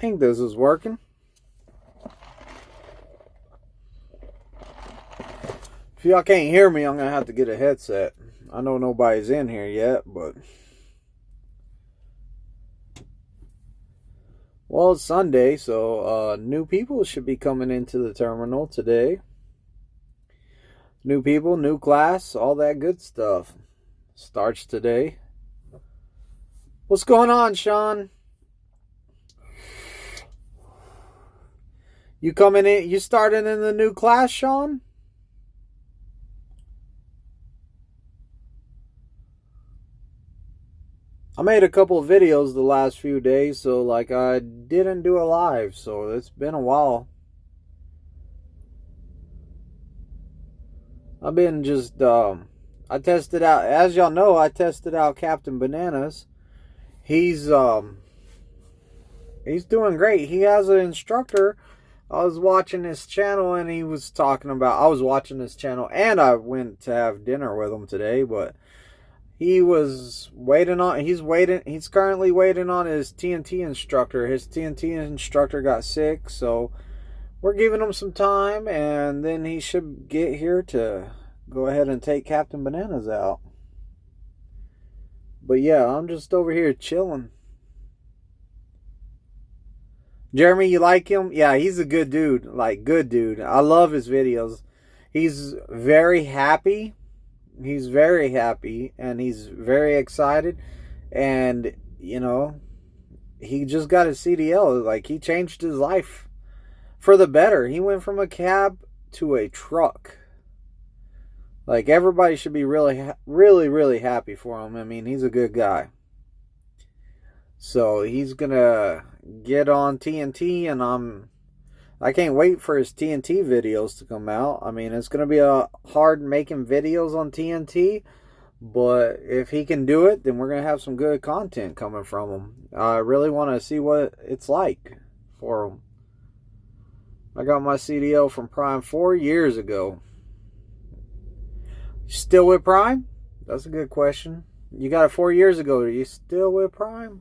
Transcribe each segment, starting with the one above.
think this is working. If y'all can't hear me, I'm going to have to get a headset. I know nobody's in here yet, but... Well, it's Sunday, so new people should be coming into the terminal today. New people, new class, all that good stuff. Starts today. What's going on, Sean? You coming in? You starting in the new class, Sean? I made a couple of videos the last few days, so like I didn't do a live, so it's been a while. I've been just, I tested out, as y'all know, I tested out Captain Bananas. He's doing great. He has an instructor. I was watching his channel and he was talking about, I was watching his channel and I went to have dinner with him today, but he was waiting on, he's currently waiting on his TNT instructor. His TNT instructor got sick, so we're giving him some time and then he should get here to go ahead and take Captain Bananas out. But yeah, I'm just over here chilling. Jeremy, you like him? Yeah, he's a good dude. Like, good dude. I love his videos. He's very happy. He's very happy and he's very excited, and you know, he just got his CDL. Like, he changed his life for the better. He went from a cab to a truck. Like, everybody should be really happy for him. I mean, he's a good guy. So he's gonna get on TNT, and I can't wait for his TNT videos to come out. I mean, it's going to be hard making videos on TNT, but if he can do it, then we're going to have some good content coming from him. I really want to see what it's like for him. I got my CDL from Prime 4 years ago. Still with Prime? That's a good question. You got it 4 years ago. Are you still with Prime?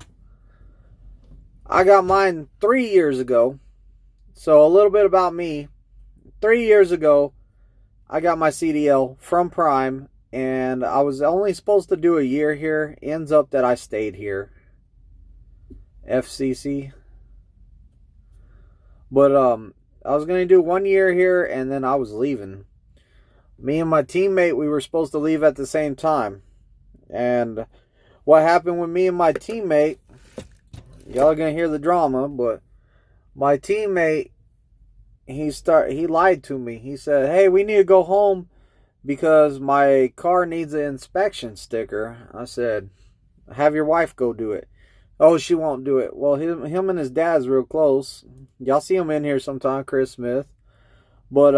I got mine 3 years ago. So a little bit about me. 3 years ago, I got my CDL from Prime, and I was only supposed to do a year here. Ends up that I stayed here. FCC. But I was going to do 1 year here, and then I was leaving. Me and my teammate, we were supposed to leave at the same time. And what happened with me and my teammate, y'all are going to hear the drama, but my teammate, he lied to me. He said, hey, we need to go home because my car needs an inspection sticker. I said, have your wife go do it. Oh, she won't do it. Well, him and his dad's real close. Y'all see him in here sometime, Chris Smith. But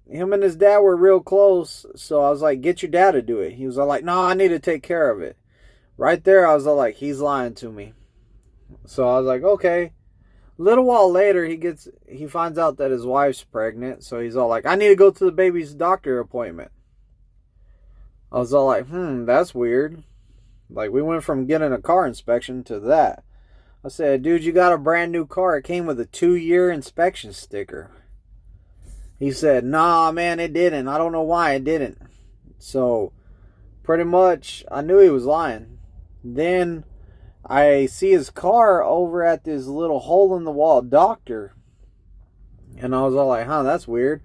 him and his dad were real close, so I was like, get your dad to do it. He was like, no, I need to take care of it. Right there, I was like, he's lying to me. So I was like, okay. A little while later, he finds out that his wife's pregnant, so he's all like, I need to go to the baby's doctor appointment. I was all like, that's weird. Like, we went from getting a car inspection to that. I said, dude, you got a brand new car. It came with a 2-year inspection sticker. He said, nah, man, it didn't. I don't know why it didn't. So, pretty much, I knew he was lying. Then I see his car over at this little hole-in-the-wall doctor. And I was all like, that's weird.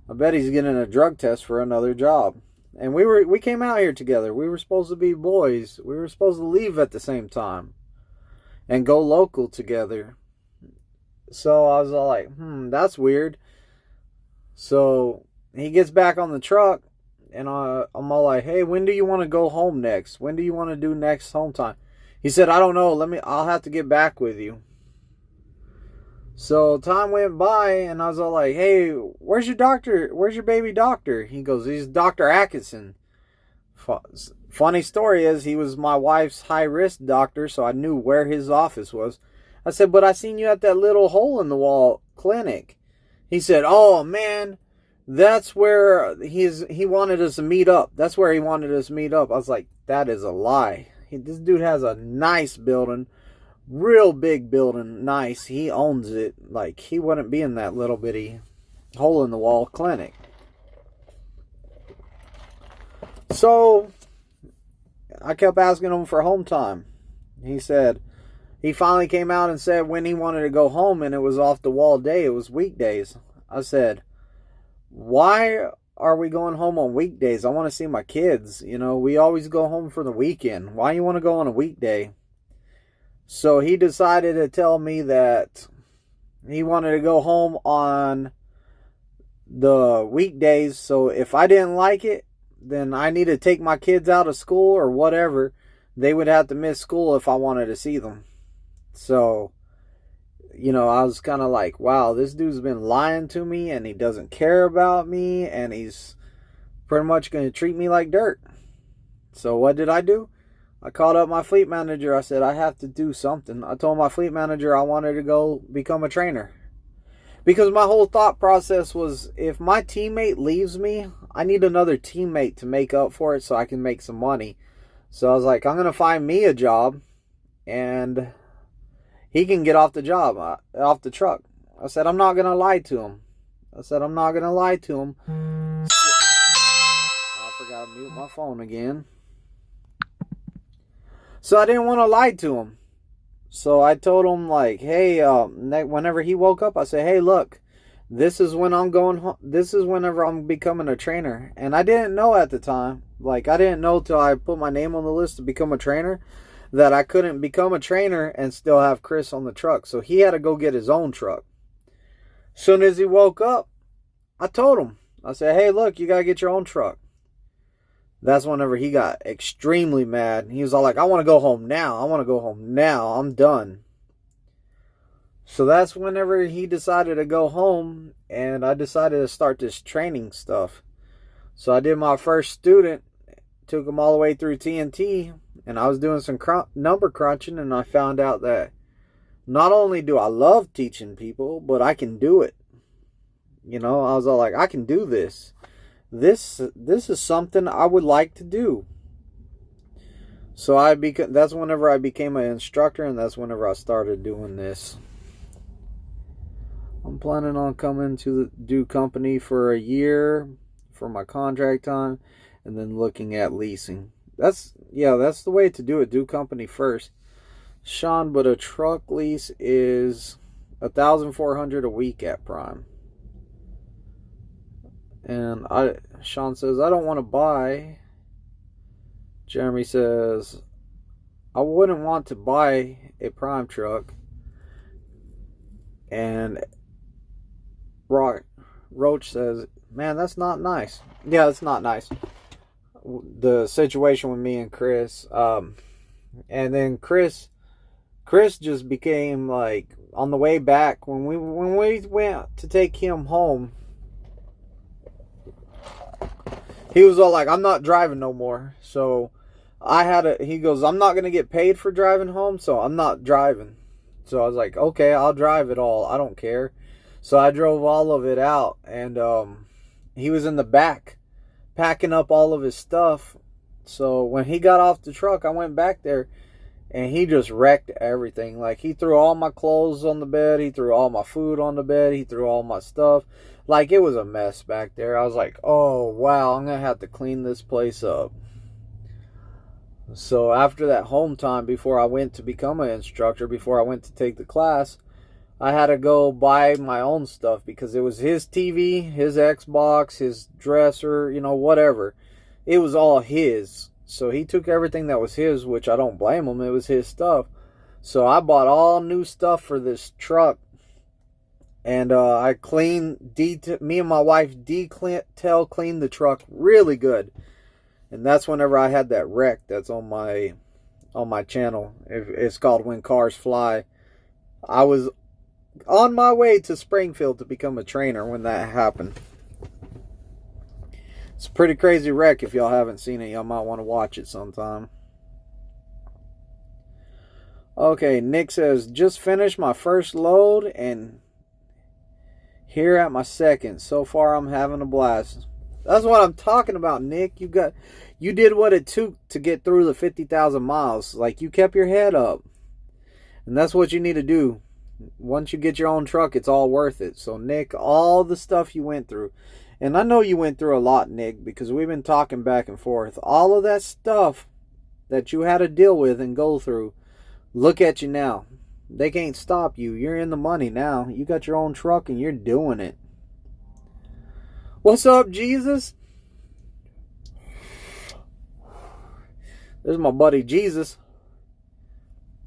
I bet he's getting a drug test for another job. And we came out here together. We were supposed to be boys. We were supposed to leave at the same time and go local together. So I was all like, that's weird. So he gets back on the truck, and I'm all like, hey, when do you want to go home next? When do you want to do next home time? He said, I don't know. I'll have to get back with you. So time went by, and I was all like, hey, where's your doctor? Where's your baby doctor? He goes, he's Dr. Atkinson. Funny story is, he was my wife's high-risk doctor, so I knew where his office was. I said, but I seen you at that little hole-in-the-wall clinic. He said, oh, man, that's where he wanted us to meet up. That's where he wanted us to meet up. I was like, that is a lie. This dude has a nice building Real big building, nice. He owns it. Like, he wouldn't be in that little bitty hole in the wall clinic. So I kept asking him for home time. He said, he finally came out and said when he wanted to go home, and it was off the wall day. It was weekdays. I said, why are we going home on weekdays? I want to see my kids. You know, we always go home for the weekend. Why you want to go on a weekday? So he decided to tell me that he wanted to go home on the weekdays. So if I didn't like it, then I need to take my kids out of school or whatever. They would have to miss school if I wanted to see them. So, you know, I was kind of like, wow, this dude's been lying to me, and he doesn't care about me, and he's pretty much going to treat me like dirt. So what did I do? I called up my fleet manager. I said, I have to do something. I told my fleet manager I wanted to go become a trainer. Because my whole thought process was, if my teammate leaves me, I need another teammate to make up for it so I can make some money. So I was like, I'm going to find me a job, and he can get off the job, off the truck. I said, I'm not going to lie to him. I forgot to mute my phone again. So I didn't want to lie to him. So I told him, like, hey, whenever he woke up, I said, hey, look, this is when I'm going home. This is whenever I'm becoming a trainer. And I didn't know at the time. Like, I didn't know till I put my name on the list to become a trainer that I couldn't become a trainer and still have Chris on the truck. So he had to go get his own truck. Soon as he woke up, I told him. I said, hey, look, you got to get your own truck. That's whenever he got extremely mad. He was all like, I want to go home now. I'm done. So that's whenever he decided to go home, and I decided to start this training stuff. So I did my first student, took him all the way through TNT, and I was doing some number crunching, and I found out that not only do I love teaching people, but I can do it. You know, I was all like, I can do this. This is something I would like to do. So that's whenever I became an instructor, and that's whenever I started doing this. I'm planning on coming to do company for a year for my contract time, and then looking at leasing. That's the way to do it. Do company first, Sean. But a truck lease is $1,400 a week at Prime. And Sean says, I don't want to buy. Jeremy says, I wouldn't want to buy a Prime truck. And Roach says, man, that's not nice. Yeah, it's not nice. The situation with me and Chris. And then Chris just became like, on the way back, when we went to take him home, he was all like, I'm not driving no more. So he goes, I'm not going to get paid for driving home, so I'm not driving. So I was like, okay, I'll drive it all. I don't care. So I drove all of it out, and he was in the back packing up all of his stuff. So when he got off the truck, I went back there, and he just wrecked everything. Like, he threw all my clothes on the bed. He threw all my food on the bed. He threw all my stuff. Like, it was a mess back there. I was like, oh, wow, I'm going to have to clean this place up. So after that home time, before I went to become an instructor, before I went to take the class, I had to go buy my own stuff because it was his TV, his Xbox, his dresser, you know, whatever. It was all his. So he took everything that was his, which I don't blame him. It was his stuff. So I bought all new stuff for this truck. And I me and my wife detail cleaned the truck really good. And that's whenever I had that wreck that's on my channel. It's called When Cars Fly. I was on my way to Springfield to become a trainer when that happened. It's a pretty crazy wreck. If y'all haven't seen it, y'all might want to watch it sometime. Okay, Nick says, just finished my first load and here at my second. So far, I'm having a blast. That's what I'm talking about, Nick. You did what it took to get through the 50,000 miles. Like, you kept your head up. And that's what you need to do. Once you get your own truck, it's all worth it. So, Nick, all the stuff you went through, and I know you went through a lot, Nick, because we've been talking back and forth. All of that stuff that you had to deal with and go through, look at you now. They can't stop you. You're in the money now. You got your own truck and you're doing it. What's up, Jesus? There's my buddy Jesus.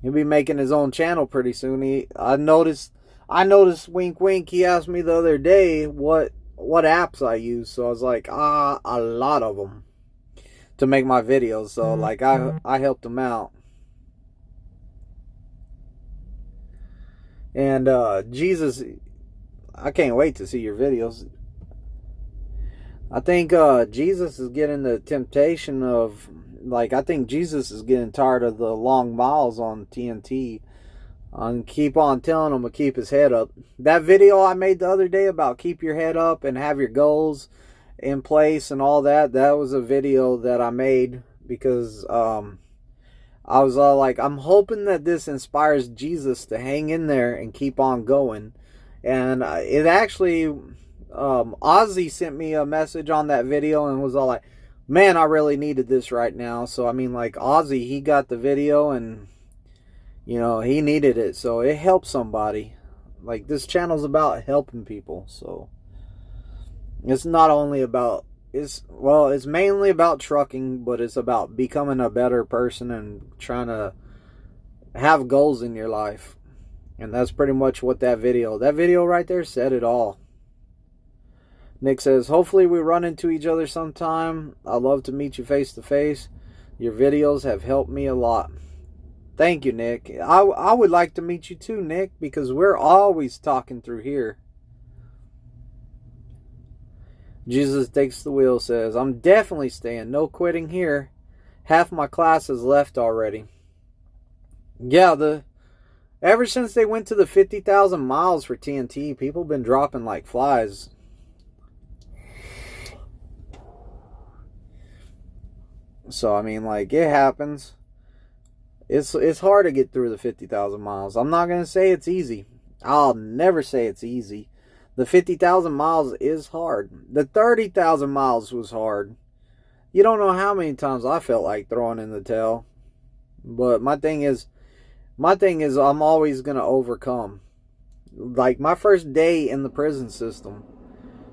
He'll be making his own channel pretty soon. I noticed, wink wink, he asked me the other day what apps I use. So I was like, a lot of them to make my videos. So like I helped him out. And Jesus, I can't wait to see your videos. I think Jesus is getting the temptation of, like, I think Jesus is getting tired of the long miles on TNT. And keep on telling him to keep his head up. That video I made the other day about keep your head up and have your goals in place and all that, that was a video that I made because I was all like, I'm hoping that this inspires Jesus to hang in there and keep on going. And it actually... Ozzy sent me a message on that video and was all like, man, I really needed this right now. So I mean, like, Ozzy, he got the video and, you know, he needed it, so it helped somebody. Like, this channel's about helping people. So it's not only about, it's mainly about trucking, but it's about becoming a better person and trying to have goals in your life. And that's pretty much what that video right there said it all. Nick says, hopefully we run into each other sometime. I'd love to meet you face to face. Your videos have helped me a lot. Thank you, Nick. I would like to meet you too, Nick, because we're always talking through here. Jesus takes the wheel, says, I'm definitely staying. No quitting here. Half my class is left already. Yeah, ever since they went to the 50,000 miles for TNT, people have been dropping like flies. So, I mean, like, it happens. It's hard to get through the 50,000 miles. I'm not going to say it's easy. I'll never say it's easy. The 50,000 miles is hard. The 30,000 miles was hard. You don't know how many times I felt like throwing in the towel. But my thing is I'm always going to overcome. Like, my first day in the prison system,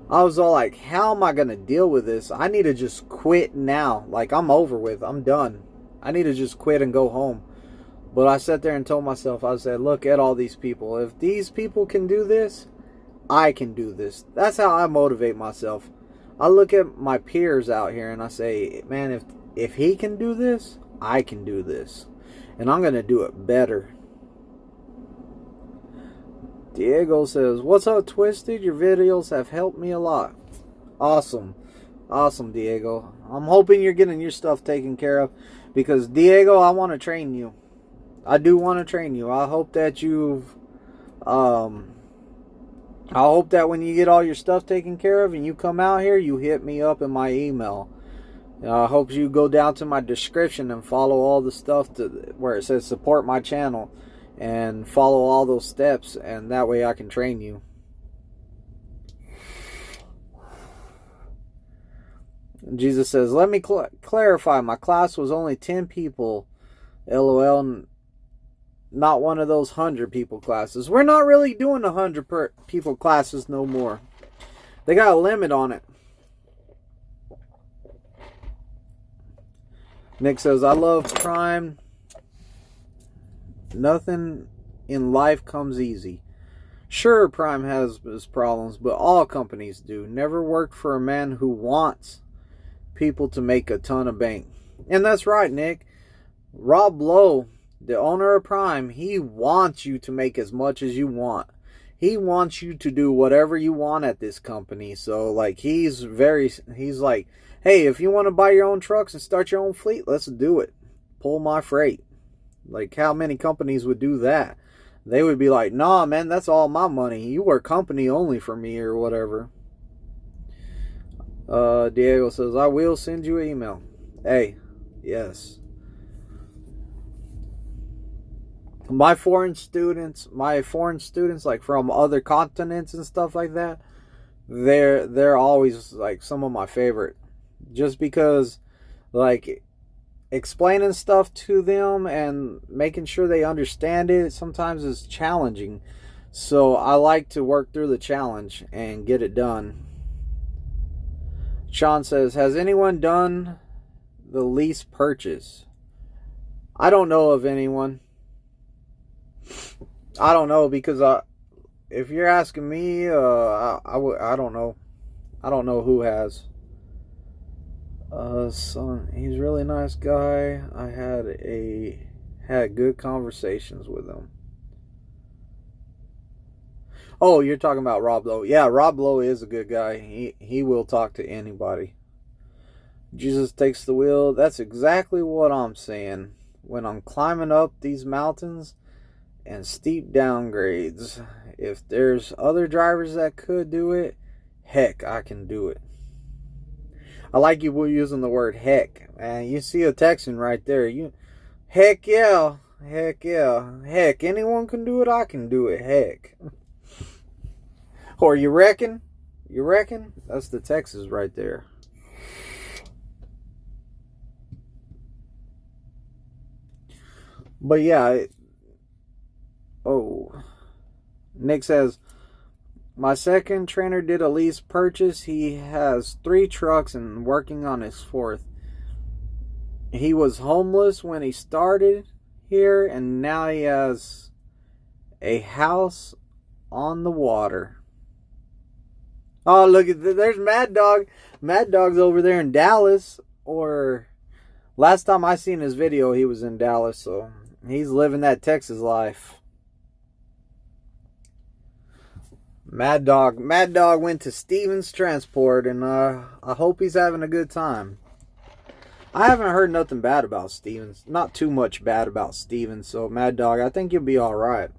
I was all like, how am I going to deal with this? I need to just quit now. Like, I'm over with. I'm done. I need to just quit and go home. But I sat there and told myself, I said, look at all these people. If these people can do this, I can do this. That's how I motivate myself. I look at my peers out here and I say, man, if he can do this, I can do this. And I'm going to do it better. Diego says, what's up, Twisted? Your videos have helped me a lot. Awesome. Awesome, Diego. I'm hoping you're getting your stuff taken care of. Because, Diego, I want to train you. I do want to train you. I hope that I hope that when you get all your stuff taken care of and you come out here, you hit me up in my email. I hope you go down to my description and follow all the stuff where it says support my channel. And follow all those steps, and that way I can train you. Jesus says, let me clarify. My class was only 10 people. LOL. Not one of those 100 people classes. We're not really doing 100 people classes no more. They got a limit on it. Nick says, I love crime. Nothing in life comes easy. Sure, Prime has his problems, but all companies do. Never worked for a man who wants people to make a ton of bank. And that's right, Nick. Rob Lowe, the owner of Prime, he wants you to make as much as you want. He wants you to do whatever you want at this company. So, like, he's like, hey, if you want to buy your own trucks and start your own fleet, let's do it. Pull my freight. Like, how many companies would do that? They would be like, nah, man, that's all my money. You work company only for me or whatever. Diego says, I will send you an email. Hey, yes. my foreign students, like from other continents and stuff like that, they're always like some of my favorite, just because like explaining stuff to them and making sure they understand it sometimes is challenging. So I like to work through the challenge and get it done. Sean says, has anyone done the lease purchase? I don't know of anyone. I don't know, because if you're asking me, I don't know. I don't know who has. Son, he's a really nice guy. I had good conversations with him. Oh, you're talking about Rob Lowe. Yeah, Rob Lowe is a good guy. He will talk to anybody. Jesus takes the wheel. That's exactly what I'm saying. When I'm climbing up these mountains and steep downgrades, if there's other drivers that could do it, heck, I can do it. I like you using the word heck. Man, you see a Texan right there. Heck yeah. Heck yeah. Heck, anyone can do it, I can do it. Heck. Or you reckon? You reckon? That's the Texas right there. But yeah. Nick says, my second trainer did a lease purchase. He has 3 trucks and working on his 4th. He was homeless when he started here, and now he has a house on the water. Oh, look at there's Mad Dog. Mad Dog's over there in Dallas. Or last time I seen his video, he was in Dallas, so he's living that Texas life. Mad Dog went to Stevens Transport, and I hope he's having a good time. I haven't heard nothing bad about Stevens. Not too much bad about Stevens, so Mad Dog, I think you'll be alright.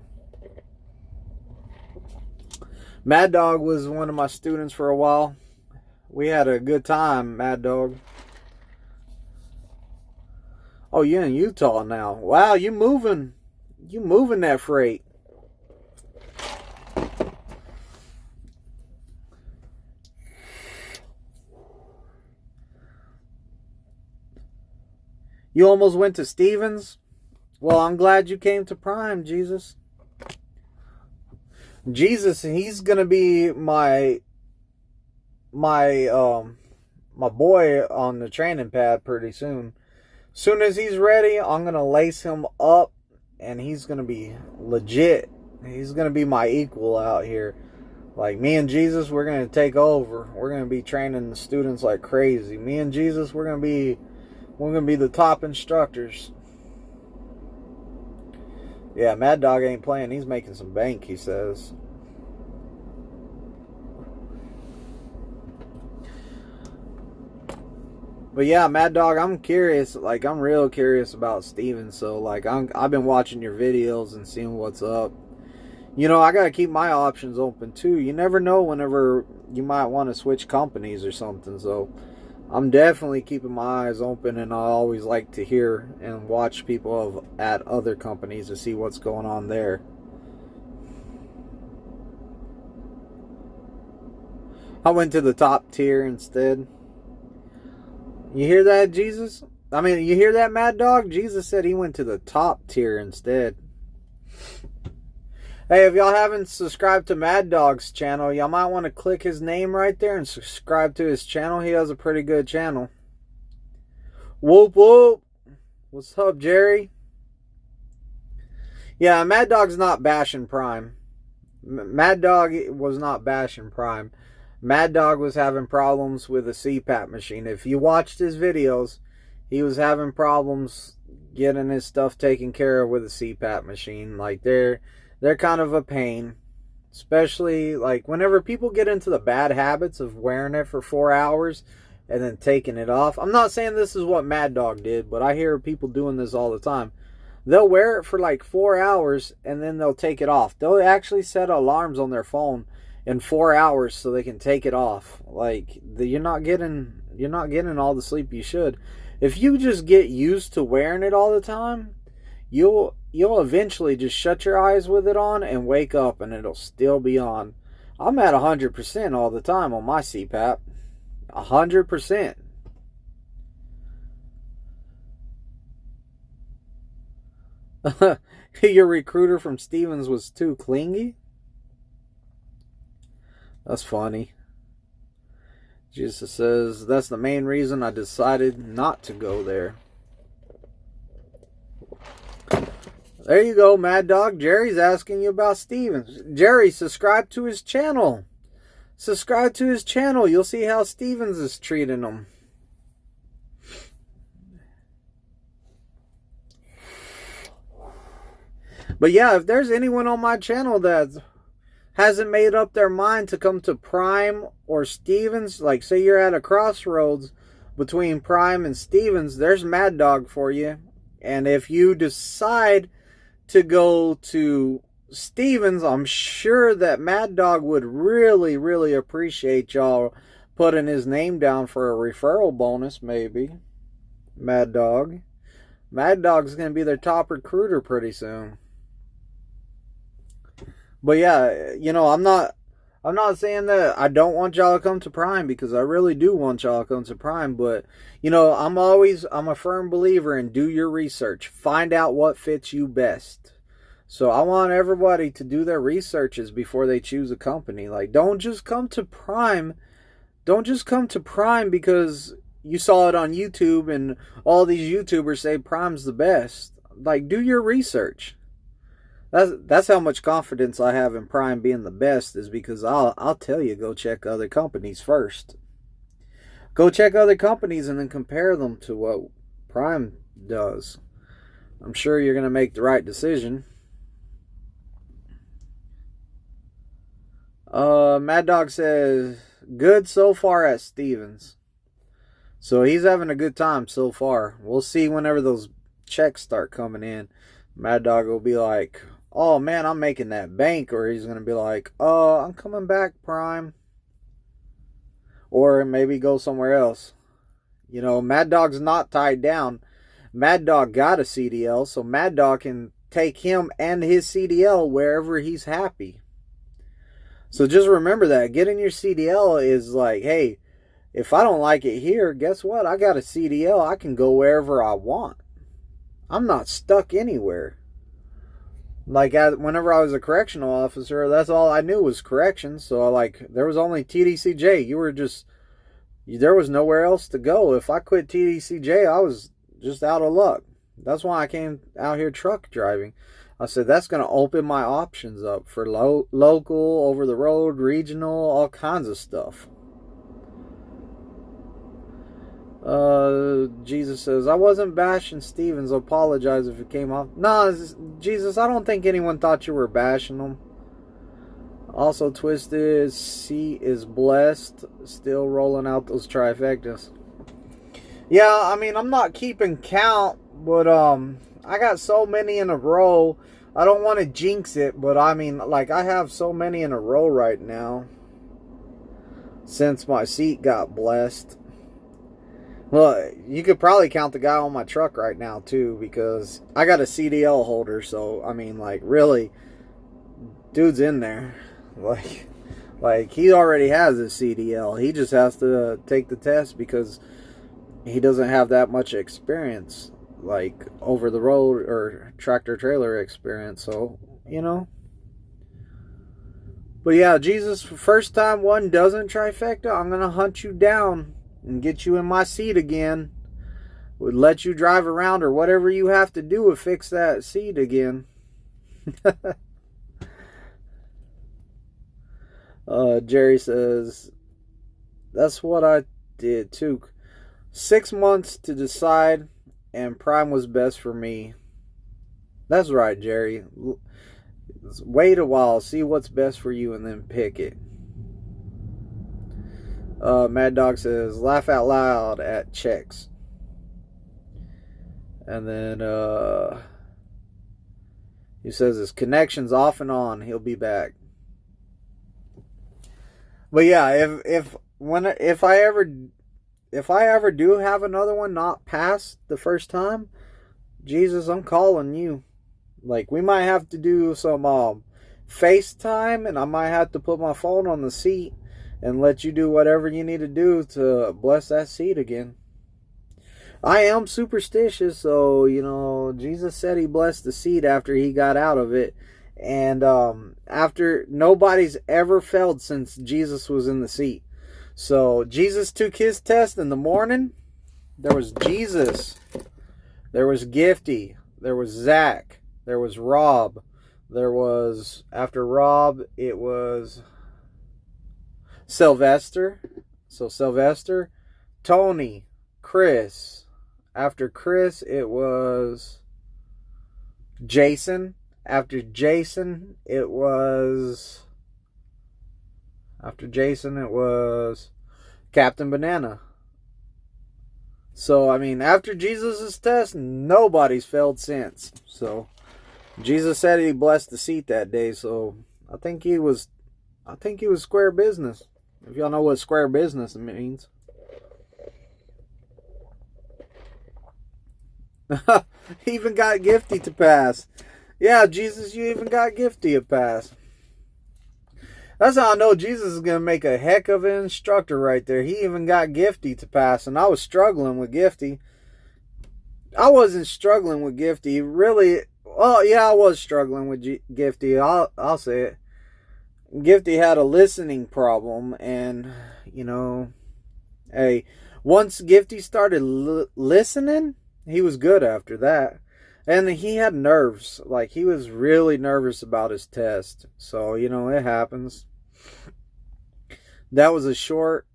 Mad Dog was one of my students for a while. We had a good time, Mad Dog. Oh, you're in Utah now. Wow, you moving that freight. You almost went to Stevens? Well, I'm glad you came to Prime, Jesus. Jesus, he's gonna be my boy on the training pad pretty soon. Soon as he's ready, I'm gonna lace him up, and he's gonna be legit. He's gonna be my equal out here. Like me and Jesus, we're gonna take over. We're gonna be training the students like crazy. Me and Jesus, we're gonna be the top instructors. Yeah, Mad Dog ain't playing. He's making some bank, he says. But yeah, Mad Dog, I'm curious. Like, I'm real curious about Steven. So, like, I've been watching your videos and seeing what's up. You know, I got to keep my options open, too. You never know whenever you might want to switch companies or something. So, I'm definitely keeping my eyes open, and I always like to hear and watch people at other companies to see what's going on there. I went to the top tier instead. You hear that, Jesus? I mean, you hear that, Mad Dog? Jesus said he went to the top tier instead. Hey, if y'all haven't subscribed to Mad Dog's channel, y'all might want to click his name right there and subscribe to his channel. He has a pretty good channel. Whoop, whoop. What's up, Jerry? Yeah, Mad Dog's not bashing Prime. Mad Dog was not bashing Prime. Mad Dog was having problems with a CPAP machine. If you watched his videos, he was having problems getting his stuff taken care of with a CPAP machine. Like, they're kind of a pain. Especially, like, whenever people get into the bad habits of wearing it for 4 hours and then taking it off. I'm not saying this is what Mad Dog did, but I hear people doing this all the time. They'll wear it for like 4 hours and then they'll take it off. They'll actually set alarms on their phone in 4 hours so they can take it off. Like, you're not getting all the sleep you should. If you just get used to wearing it all the time, you'll eventually just shut your eyes with it on and wake up and it'll still be on. I'm at 100% all the time on my CPAP. 100%. Your recruiter from Stevens was too clingy? That's funny. Jesus says, that's the main reason I decided not to go there. There you go, Mad Dog. Jerry's asking you about Stevens. Jerry, subscribe to his channel. Subscribe to his channel. You'll see how Stevens is treating him. But yeah, if there's anyone on my channel that hasn't made up their mind to come to Prime or Stevens, like say you're at a crossroads between Prime and Stevens, there's Mad Dog for you. And if you decide to go to Stevens, I'm sure that Mad Dog would really, really appreciate y'all putting his name down for a referral bonus, maybe. Mad Dog. Mad Dog's going to be their top recruiter pretty soon. But yeah, you know, I'm not saying that I don't want y'all to come to Prime, because I really do want y'all to come to Prime. But, you know, I'm a firm believer in do your research. Find out what fits you best. So I want everybody to do their researches before they choose a company. Like, don't just come to Prime. Don't just come to Prime because you saw it on YouTube and all these YouTubers say Prime's the best. Like, do your research. That's how much confidence I have in Prime being the best, is because I'll tell you, go check other companies first. Go check other companies and then compare them to what Prime does. I'm sure you're going to make the right decision. Mad Dog says, good so far at Stevens. So he's having a good time so far. We'll see whenever those checks start coming in. Mad Dog will be like, oh man, I'm making that bank. Or he's going to be like, I'm coming back, Prime. Or maybe go somewhere else. You know, Mad Dog's not tied down. Mad Dog got a CDL, so Mad Dog can take him and his CDL wherever he's happy. So just remember that. Getting your CDL is like, hey, if I don't like it here, guess what? I got a CDL. I can go wherever I want. I'm not stuck anywhere. Like, whenever I was a correctional officer, that's all I knew was corrections. So, there was only TDCJ. There was nowhere else to go. If I quit TDCJ, I was just out of luck. That's why I came out here truck driving. I said, that's going to open my options up for local, over-the-road, regional, all kinds of stuff. Jesus says, I wasn't bashing Stevens. I apologize if it came off. Nah, Jesus, I don't think anyone thought you were bashing them. Also, Twizted C is blessed. Still rolling out those trifectas. Yeah, I mean, I'm not keeping count, but I got so many in a row. I don't want to jinx it, but I mean, I have so many in a row right now since my seat got blessed. Well, you could probably count the guy on my truck right now, too, because I got a CDL holder, so, I mean, really, dude's in there. Like, he already has a CDL. He just has to take the test because he doesn't have that much experience, over the road or tractor trailer experience, so, you know. But yeah, Jesus, first time one doesn't trifecta, I'm going to hunt you down and get you in my seat again. Would let you drive around or whatever you have to do to fix that seat again. Jerry says, that's what I did too. 6 months to decide, and Prime was best for me. That's right, Jerry. Wait a while, see what's best for you, and then pick it. Mad Dog says, laugh out loud at checks. And then he says his connection's off and on. He'll be back. But yeah, if I ever do have another one not pass the first time, Jesus, I'm calling you. Like, we might have to do some FaceTime, and I might have to put my phone on the seat and let you do whatever you need to do to bless that seat again. I am superstitious, so, you know, Jesus said he blessed the seat after he got out of it. And after, nobody's ever failed since Jesus was in the seat. So Jesus took his test in the morning. There was Jesus. There was Gifty. There was Zach. There was Rob. There was, after Rob, it was Sylvester. So Sylvester, Tony, Chris. After Chris, it was Jason. After Jason, it was Captain Banana. So, I mean, after Jesus' test, nobody's failed since. So, Jesus said he blessed the seat that day. So, I think he was square business. If y'all know what square business means. He even got Gifty to pass. Yeah, Jesus, you even got Gifty to pass. That's how I know Jesus is going to make a heck of an instructor right there. He even got Gifty to pass, and I was struggling with Gifty. I wasn't struggling with Gifty. Really, well, yeah, I was struggling with Gifty. I'll say it. Gifty had a listening problem, and, you know, hey, once Gifty started listening, he was good after that. And he had nerves. Like, he was really nervous about his test. So, you know, it happens. That was short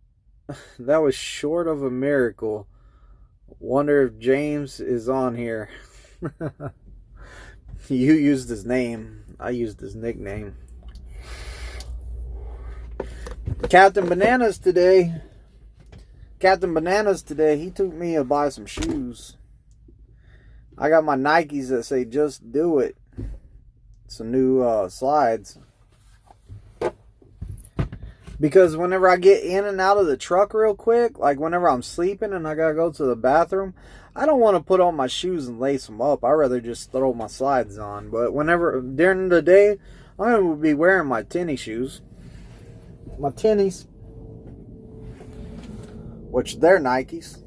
of a miracle. Wonder if James is on here. You used his name. I used his nickname. Captain Bananas today, he took me to buy some shoes. I got my Nikes that say "Just Do It." Some new slides. Because whenever I get in and out of the truck real quick, like whenever I'm sleeping and I gotta go to the bathroom, I don't want to put on my shoes and lace them up. I'd rather just throw my slides on. But whenever, during the day, I'm going to be wearing my tennis shoes. My tennies. Which they're Nikes.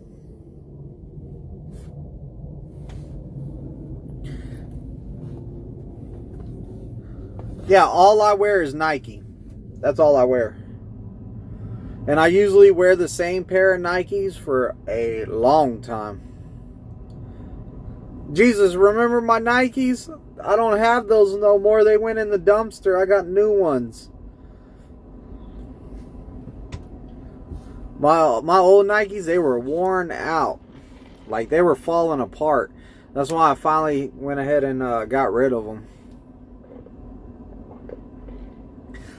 Yeah, all I wear is Nike. That's all I wear. And I usually wear the same pair of Nikes for a long time. Jesus, remember my Nikes? I don't have those no more. They went in the dumpster. I got new ones. My old Nikes, they were worn out. Like, they were falling apart. That's why I finally went ahead and got rid of them.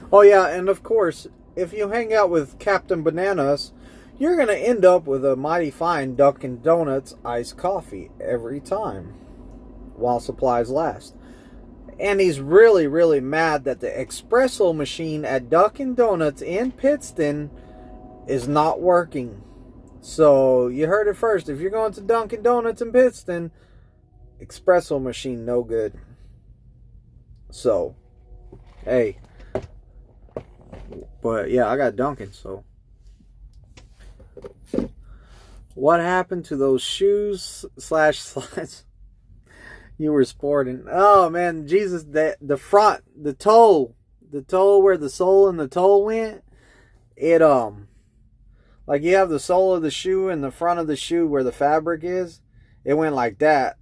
Oh yeah, and of course, if you hang out with Captain Bananas, you're going to end up with a mighty fine Dunkin' Donuts iced coffee every time, while supplies last. And he's really, really mad that the espresso machine at Dunkin' Donuts in Pittston is not working. So, you heard it first. If you're going to Dunkin' Donuts in Pittston, espresso machine no good. So, hey. But yeah, I got Dunkin', so. What happened to those shoes / slides you were sporting? Oh man, Jesus, the front, the toe where the sole and the toe went, it like you have the sole of the shoe and the front of the shoe where the fabric is, it went like that.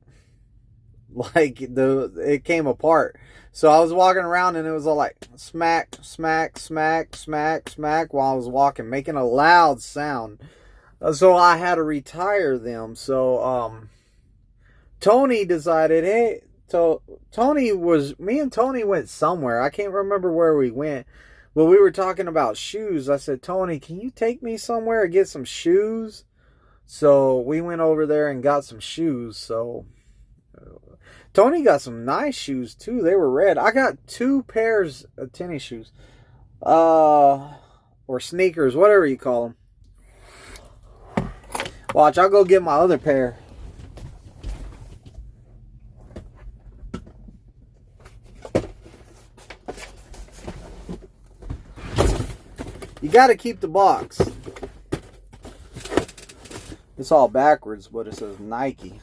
Like it came apart. So I was walking around and it was all like smack, smack, smack, smack, smack while I was walking, making a loud sound. So I had to retire them. So Tony decided, hey, so me and Tony went somewhere. I can't remember where we went. But we were talking about shoes. I said, Tony, can you take me somewhere and get some shoes? So we went over there and got some shoes. So Tony got some nice shoes too. They were red. I got 2 pairs of tennis shoes. Or sneakers, whatever you call them. Watch, I'll go get my other pair. You got to keep the box. It's all backwards, but it says Nike.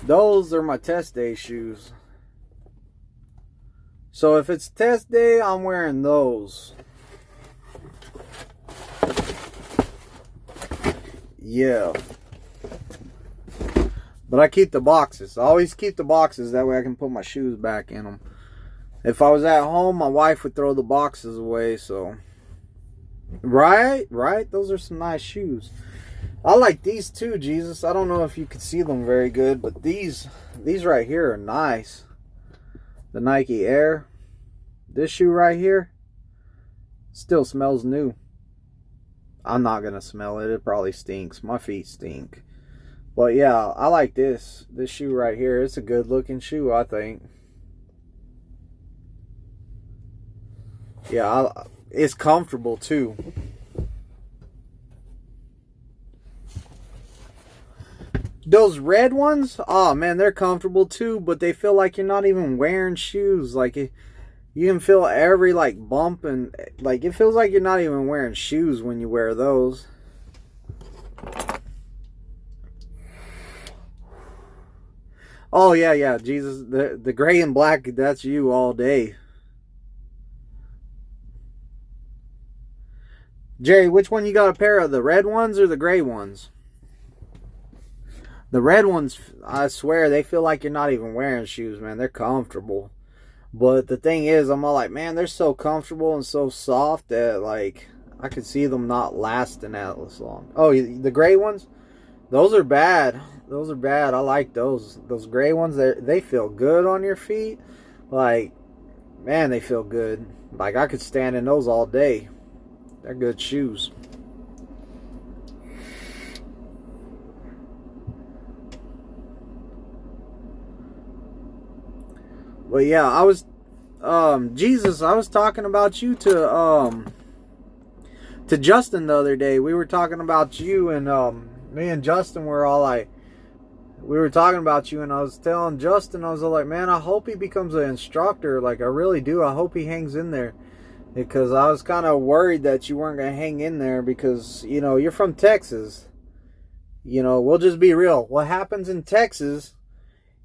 Those are my test day shoes. So if it's test day, I'm wearing those. Yeah. But I keep the boxes. I always keep the boxes. That way I can put my shoes back in them. If I was at home, my wife would throw the boxes away. So, right? Those are some nice shoes. I like these too, Jesus. I don't know if you could see them very good, but these right here are nice. The Nike Air. This shoe right here still smells new. I'm not going to smell it. It probably stinks. My feet stink. But yeah, I like this. This shoe right here. It's a good looking shoe, I think. Yeah, it's comfortable too. Those red ones, oh man, they're comfortable too, but they feel like you're not even wearing shoes. Like you can feel every like bump, and like it feels like you're not even wearing shoes when you wear those. Oh yeah, Jesus, the gray and black, that's you all day. Jerry, which one you got a pair of, the red ones or the gray ones? The red ones, I swear, they feel like you're not even wearing shoes, man. They're comfortable. But the thing is, I'm all like, man, they're so comfortable and so soft that, like, I could see them not lasting that long. Oh, the gray ones? Those are bad. Those are bad. I like those. Those gray ones, they feel good on your feet. Like, man, they feel good. Like, I could stand in those all day. They're good shoes. But yeah, I was Jesus, I was talking about you to Justin the other day. We were talking about you, and me and Justin were all like, we were talking about you, and I was telling Justin, I was like, man, I hope he becomes an instructor. Like, I really do. I hope he hangs in there. Because I was kind of worried that you weren't going to hang in there because, you know, you're from Texas. You know, we'll just be real. What happens in Texas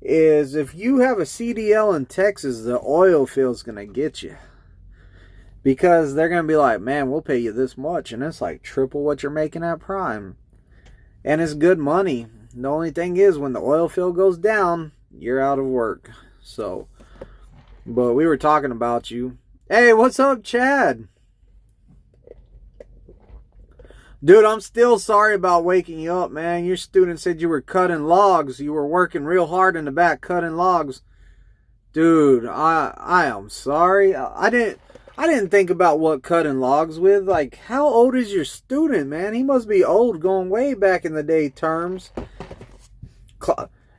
is if you have a CDL in Texas, the oil field's going to get you. Because they're going to be like, man, we'll pay you this much. And it's like triple what you're making at Prime. And it's good money. The only thing is, when the oil field goes down, you're out of work. So, but we were talking about you. Hey, what's up, Chad? Dude, I'm still sorry about waking you up, man. Your student said you were cutting logs. You were working real hard in the back cutting logs. Dude, I am sorry. I didn't think about what cutting logs with. Like, how old is your student, man? He must be old, going way back in the day terms.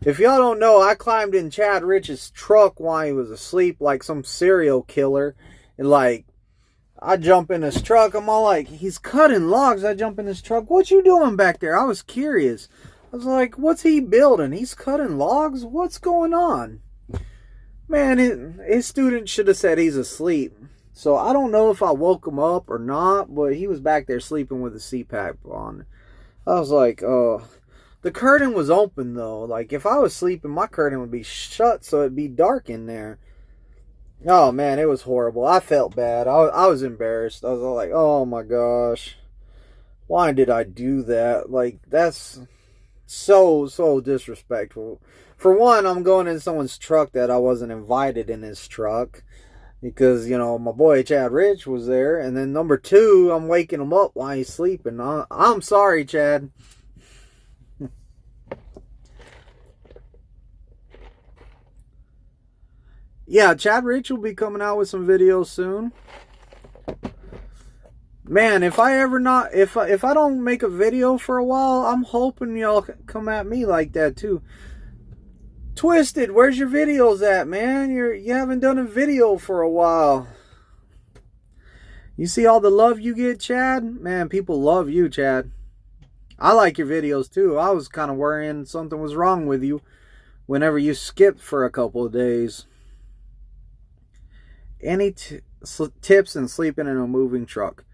If y'all don't know, I climbed in Chad Rich's truck while he was asleep like some serial killer. And like, I jump in his truck. I'm all like, he's cutting logs. I jump in his truck. What you doing back there? I was curious. I was like, what's he building? He's cutting logs? What's going on? Man, his student should have said he's asleep. So I don't know if I woke him up or not, but he was back there sleeping with a CPAP on. I was like, oh. The curtain was open though. Like, if I was sleeping, my curtain would be shut so it'd be dark in there. Oh man, it was horrible. I felt bad. I was embarrassed. I was all like, oh my gosh. Why did I do that? Like, that's so disrespectful. For one, I'm going in someone's truck that I wasn't invited in his truck. Because, you know, my boy Chad Rich was there. And then number two, I'm waking him up while he's sleeping. I'm sorry, Chad. Yeah, Chad Rich will be coming out with some videos soon. Man, if I don't make a video for a while, I'm hoping y'all come at me like that too. Twizted, where's your videos at, man? You haven't done a video for a while. You see all the love you get, Chad? Man, people love you, Chad. I like your videos too. I was kind of worrying something was wrong with you whenever you skipped for a couple of days. Any tips in sleeping in a moving truck?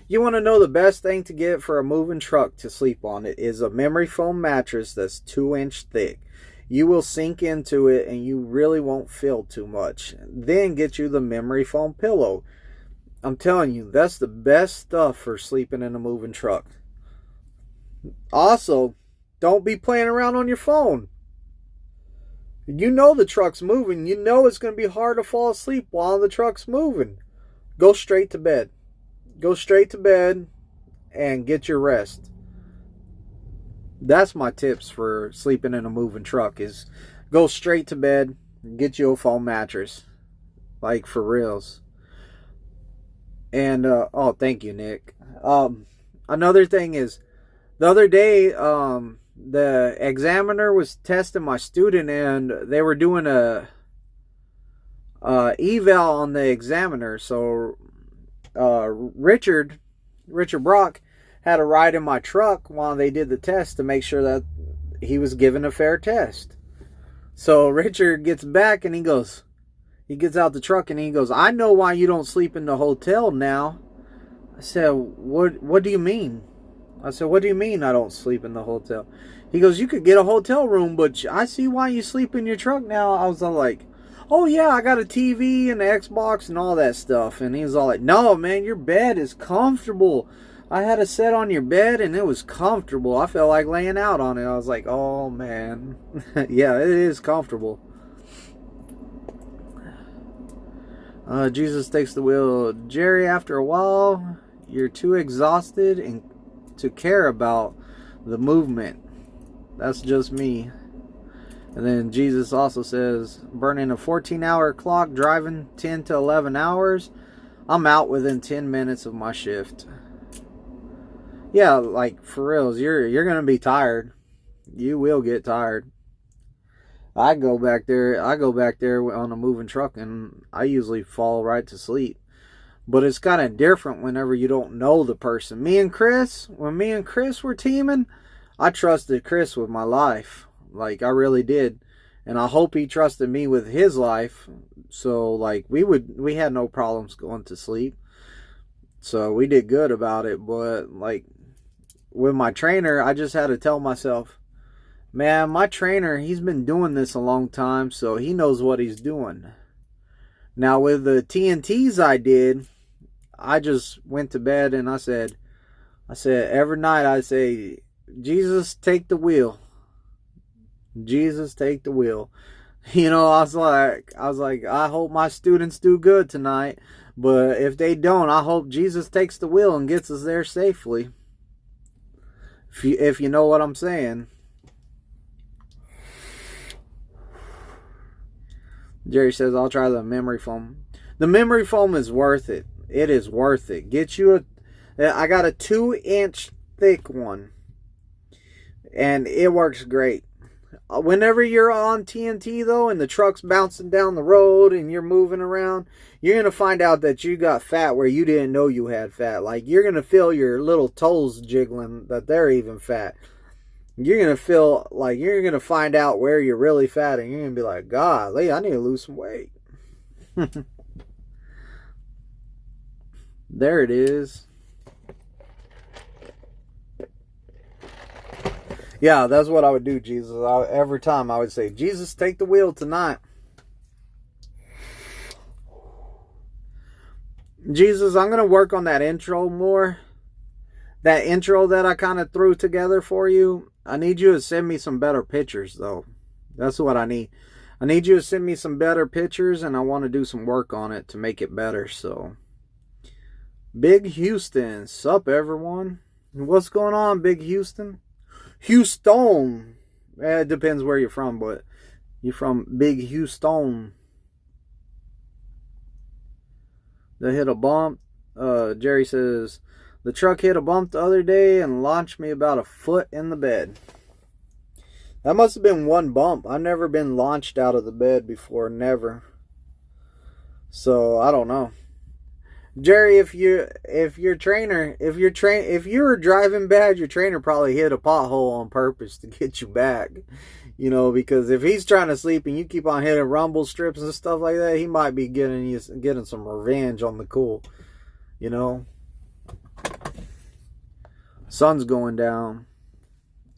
You want to know the best thing to get for a moving truck to sleep on? It is a memory foam mattress that's 2-inch thick. You will sink into it and you really won't feel too much. Then get you the memory foam pillow. I'm telling you, that's the best stuff for sleeping in a moving truck. Also, don't be playing around on your phone. You know the truck's moving. You know it's going to be hard to fall asleep while the truck's moving. Go straight to bed. Go straight to bed and get your rest. That's my tips for sleeping in a moving truck is go straight to bed, get you a foam mattress. Like for reals. And, oh, thank you, Nick. Another thing is, the other day, the examiner was testing my student and they were doing a eval on the examiner. So, Richard Brock had a ride in my truck while they did the test to make sure that he was given a fair test. So Richard gets back and he gets out the truck and he goes, I know why you don't sleep in the hotel now. I said, what do you mean? I said, what do you mean I don't sleep in the hotel? He goes, you could get a hotel room, but I see why you sleep in your truck now. I was all like, oh yeah, I got a TV and an Xbox and all that stuff. And he was all like, no man, your bed is comfortable. I had a set on your bed and it was comfortable. I felt like laying out on it. I was like, oh man. Yeah, it is comfortable. Jesus takes the wheel. Jerry, after a while, you're too exhausted and to care about the movement. That's just me. And then Jesus also says, burning a 14-hour clock, driving 10 to 11 hours, I'm out within 10 minutes of my shift. Yeah, like for reals, you're gonna be tired. You will get tired. I go back there on a moving truck and I usually fall right to sleep. But it's kind of different whenever you don't know the person. When me and Chris were teaming, I trusted Chris with my life. Like I really did. And I hope he trusted me with his life. So like we had no problems going to sleep. So we did good about it. But like with my trainer, I just had to tell myself, man, my trainer, he's been doing this a long time, so he knows what he's doing. Now, with the TNTs I did, I just went to bed and I said, every night I say, Jesus, take the wheel. Jesus, take the wheel. You know, I was like, I hope my students do good tonight, but if they don't, I hope Jesus takes the wheel and gets us there safely. If you know what I'm saying. Jerry says, I'll try the memory foam. The memory foam is worth it. It is worth it. Get you I got a 2-inch thick one. And it works great. Whenever you're on TNT though, and the truck's bouncing down the road and you're moving around, you're going to find out that you got fat where you didn't know you had fat. Like you're going to feel your little toes jiggling that they're even fat. You're going to feel like you're going to find out where you're really fat and you're going to be like, golly, I need to lose some weight. There it is. Yeah, that's what I would do, Jesus. Every time I would say, Jesus, take the wheel tonight. Jesus, I'm going to work on that intro more. That intro that I kind of threw together for you. I need you to send me some better pictures, though. That's what I need. I need you to send me some better pictures, and I want to do some work on it to make it better. So, Big Houston. Sup, everyone? What's going on, Big Houston? Houston. It depends where you're from, but you're from Big Houston. They hit a bump. Jerry says, the truck hit a bump the other day and launched me about a foot in the bed. That must have been one bump. I've never been launched out of the bed before. Never. So, I don't know. Jerry, if you're driving bad, your trainer probably hit a pothole on purpose to get you back. You know, because if he's trying to sleep and you keep on hitting rumble strips and stuff like that, he might be getting some revenge on the cool. You know, sun's going down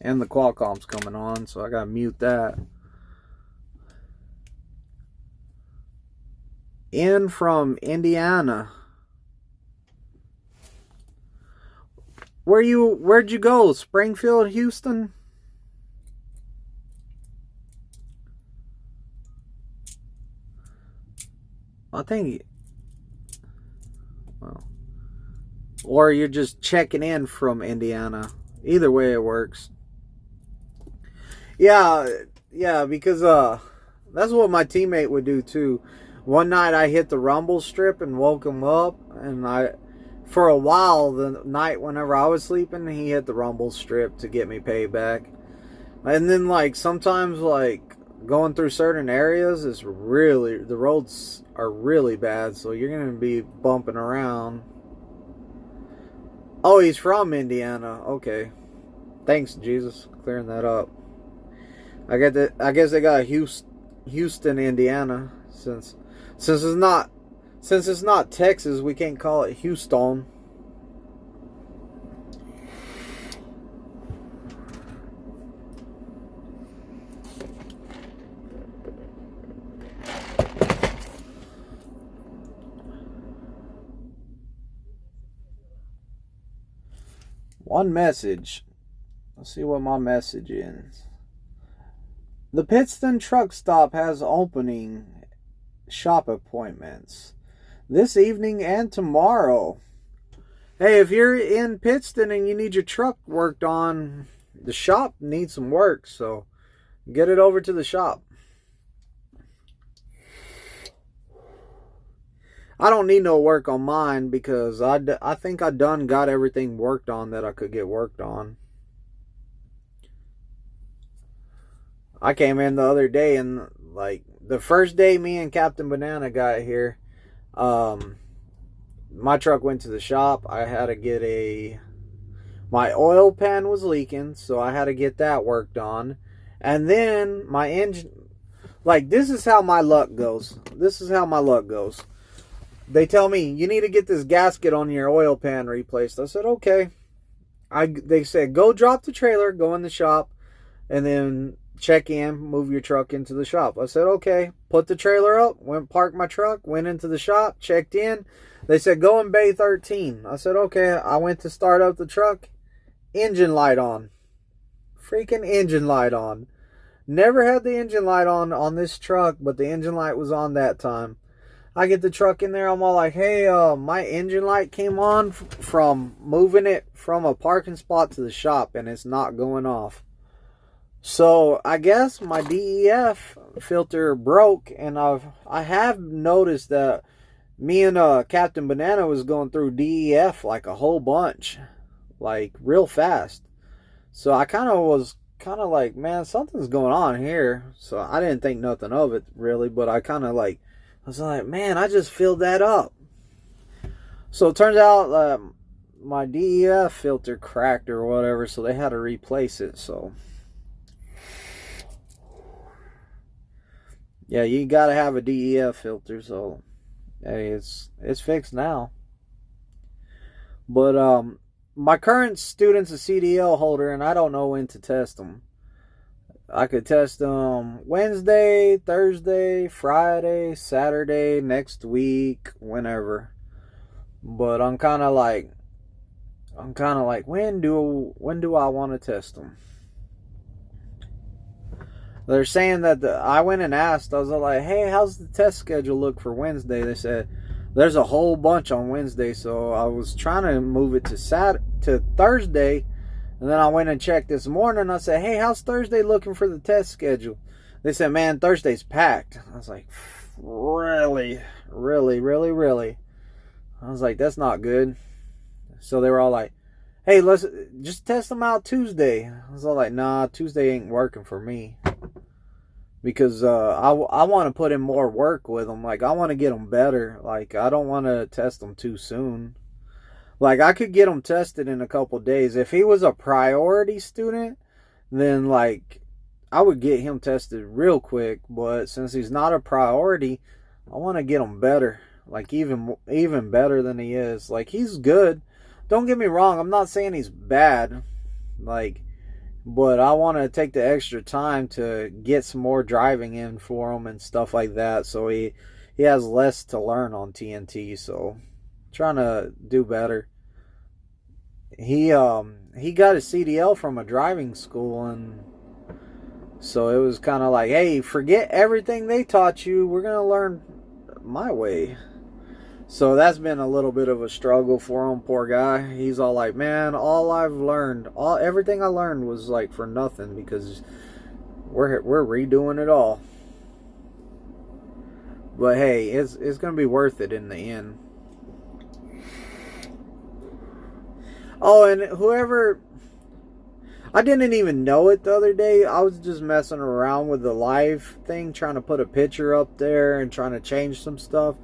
and the Qualcomm's coming on, so I gotta mute that. In from Indiana. Where'd you go? Springfield, Houston? I think, well, or you're just checking in from Indiana. Either way it works. Yeah, because that's what my teammate would do too. One night I hit the rumble strip and woke him up, and for a while, the night whenever I was sleeping, he hit the rumble strip to get me paid back. And then, like, sometimes, like, going through certain areas the roads are really bad, so you're going to be bumping around. Oh, he's from Indiana. Okay. Thanks, Jesus, clearing that up. I guess they got Houston, Indiana, since it's not Texas, we can't call it Houston. One message. Let's see what my message is. The Pittston truck stop has opening shop appointments this evening and tomorrow. Hey, if you're in Pittston and you need your truck worked on, the shop needs some work, so get it over to the shop. I don't need no work on mine because I think I done got everything worked on that I could get worked on. I came in the other day and, like, the first day me and Captain Banana got here, my truck went to the shop. I had to get my oil pan was leaking, so I had to get that worked on. And then my engine, like, this is how my luck goes. They tell me, you need to get this gasket on your oil pan replaced. I said, okay. They said, go drop the trailer, go in the shop, and then check in, move your truck into the shop. I said, okay. Put the trailer up, parked my truck, went into the shop, checked in. They said, go in bay 13. I said, okay. I went to start up the truck, engine light on. Freaking engine light on. Never had the engine light on this truck, but the engine light was on that time. I get the truck in there, I'm all like, hey, my engine light came on from moving it from a parking spot to the shop, and it's not going off. So I guess my DEF filter broke, and I have noticed that me and Captain Banana was going through DEF like a whole bunch, like real fast. So I was kind of like, man, something's going on here. So I didn't think nothing of it really, but I was like, man, I just filled that up. So it turns out my DEF filter cracked or whatever, so they had to replace it. So yeah, you gotta have a DEF filter. So hey, it's fixed now. But my current student's a CDL holder, and I don't know when to test them. I could test them Wednesday, Thursday, Friday, Saturday, next week, whenever. But I'm kind of like, when do I want to test them? They're saying that I went and asked. I was like, hey, how's the test schedule look for Wednesday? They said there's a whole bunch on Wednesday, so I was trying to move it to Thursday. And then I went and checked this morning. I said, hey, how's Thursday looking for the test schedule? They said, man, Thursday's packed. I was like, really? Really, really, really? I was like, that's not good. So they were all like, hey, let's just test them out Tuesday. I was all like, nah, Tuesday ain't working for me. because I want to put in more work with him. Like, I want to get him better. Like, I don't want to test him too soon. Like, I could get him tested in a couple days. If he was a priority student, then, like, I would get him tested real quick. But since he's not a priority, I want to get him better. Like, even better than he is. Like, he's good. Don't get me wrong. I'm not saying he's bad. Like, but I want to take the extra time to get some more driving in for him and stuff like that. So he has less to learn on TNT. So trying to do better. He got a CDL from a driving school, and so it was kind of like, hey, forget everything they taught you. We're gonna learn my way. So that's been a little bit of a struggle for him, poor guy. He's all like, man, everything I learned was like for nothing because we're redoing it all. But hey, it's gonna be worth it in the end. Oh, and I didn't even know it the other day. I was just messing around with the live thing, trying to put a picture up there and trying to change some stuff.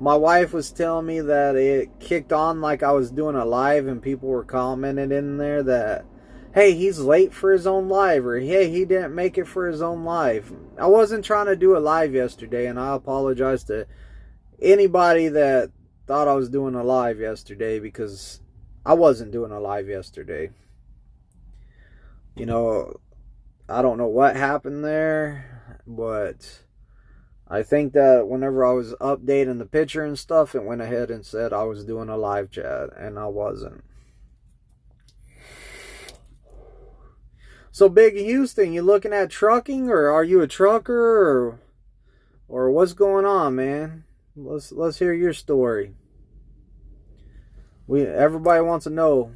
My wife was telling me that it kicked on like I was doing a live, and people were commenting in there that, hey, he's late for his own live, or hey, he didn't make it for his own live. I wasn't trying to do a live yesterday, and I apologize to anybody that thought I was doing a live yesterday, because I wasn't doing a live yesterday. You know, I don't know what happened there, but I think that whenever I was updating the picture and stuff, it went ahead and said I was doing a live chat, and I wasn't. So, Big Houston, you looking at trucking, or are you a trucker, or what's going on, man? Let's hear your story. Everybody wants to know.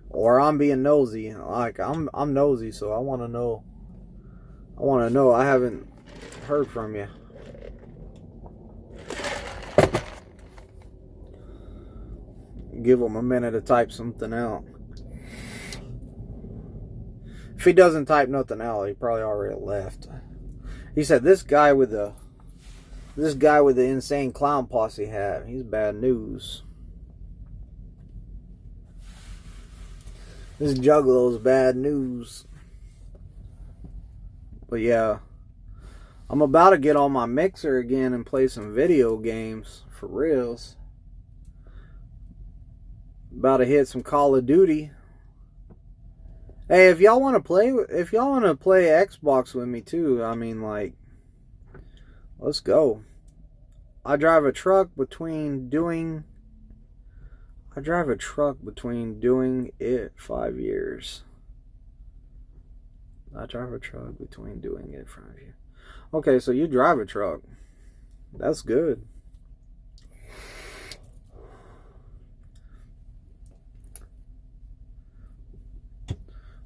Or I'm being nosy. Like, I'm nosy, so I want to know. I haven't heard from you. Give him a minute to type something out. If he doesn't type nothing out, he probably already left. He said, this guy with the insane clown posse hat, he's bad news. This Juggalo's bad news. But yeah, I'm about to get on my mixer again and play some video games for reals. About to hit some Call of Duty. Hey, if y'all want to play Xbox with me too, I mean, like, let's go. I drive a truck between doing it 5 years. I drive a truck between doing it 5 years. Okay, so you drive a truck. That's good.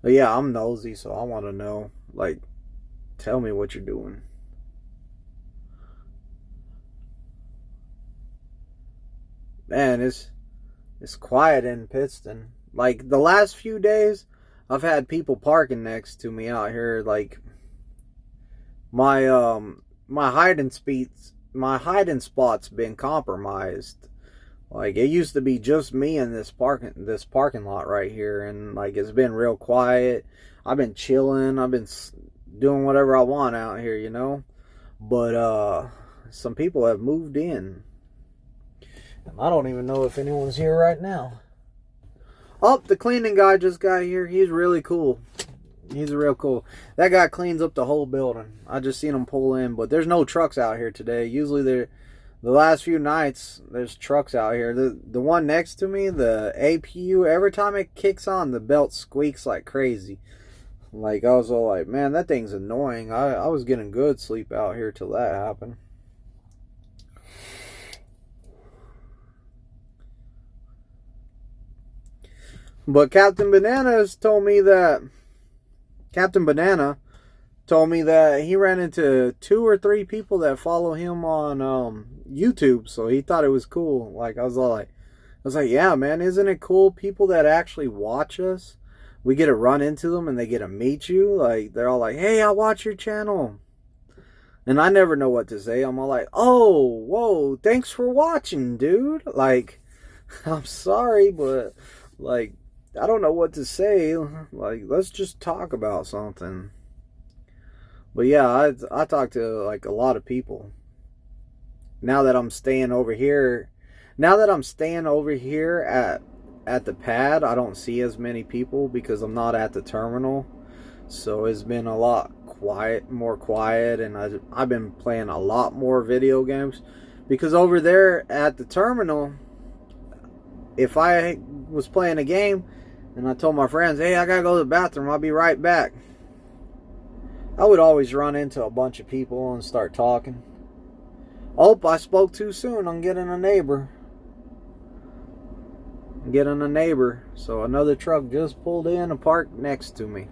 But yeah, I'm nosy, so I want to know. Like, tell me what you're doing. Man, it's quiet in Pittston. Like, the last few days, I've had people parking next to me out here. Like, my hiding spot's been compromised. Like, it used to be just me in this parking lot right here, and like, it's been real quiet. I've been chilling. I've been doing whatever I want out here, you know. But some people have moved in. I don't even know if anyone's here right now. Oh, the cleaning guy just got here. He's really cool. He's real cool. That guy cleans up the whole building. I just seen him pull in, but there's no trucks out here today. Usually the last few nights there's trucks out here. The one next to me, the APU, every time it kicks on, the belt squeaks like crazy. Like, I was all like, man, that thing's annoying. I was getting good sleep out here till that happened. But Captain Banana told me that he ran into 2 or 3 people that follow him on YouTube, so he thought it was cool. Like, I was like, yeah, man, isn't it cool? People that actually watch us, we get to run into them and they get to meet you. Like, they're all like, hey, I watch your channel. And I never know what to say. I'm all like, oh, whoa, thanks for watching, dude. Like, I'm sorry, but, like, I don't know what to say. Like, let's just talk about something. But yeah, I talk to, like, a lot of people. Now that I'm staying over here at the pad, I don't see as many people because I'm not at the terminal. So it's been a lot more quiet, and I've been playing a lot more video games. Because over there at the terminal, if I was playing a game and I told my friends, hey, I gotta go to the bathroom, I'll be right back, I would always run into a bunch of people and start talking. Oh, I spoke too soon. I'm getting a neighbor. So another truck just pulled in and parked next to me.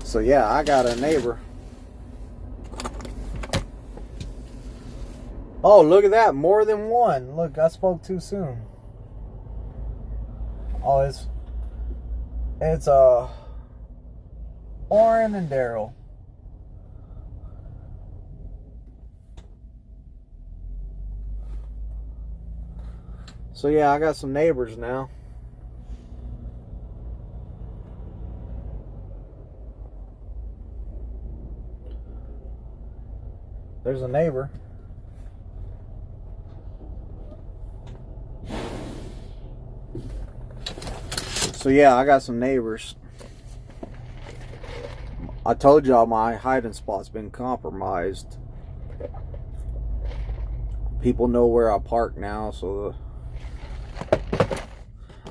So yeah, I got a neighbor. Oh, look at that. More than one. Look, I spoke too soon. Oh, it's Oren and Daryl. So yeah, I got some neighbors now. There's a neighbor. So yeah, I got some neighbors. I told y'all my hiding spot's been compromised. People know where I park now, so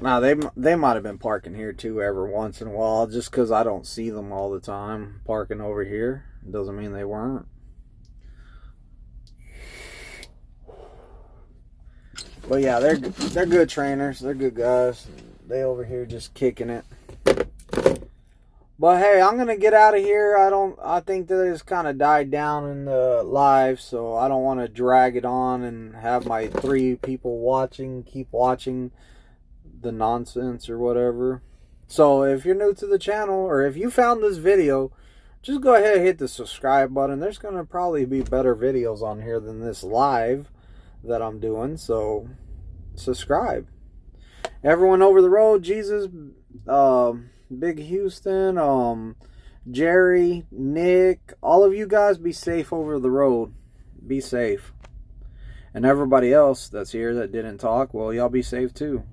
now they might have been parking here too every once in a while, just because I don't see them all the time parking over here. Doesn't mean they weren't. But yeah, they're good trainers. They're good guys. They over here just kicking it. But hey, I'm gonna get out of here. I think that it's kind of died down in the live, so I don't want to drag it on and have my 3 people keep watching the nonsense or whatever. So if you're new to the channel, or if you found this video, just go ahead and hit the subscribe button. There's gonna probably be better videos on here than this live that I'm doing, so subscribe. Everyone over the road, Jesus, Big Houston, Jerry, Nick, all of you guys, be safe over the road. Be safe. And everybody else that's here that didn't talk, well, y'all be safe too.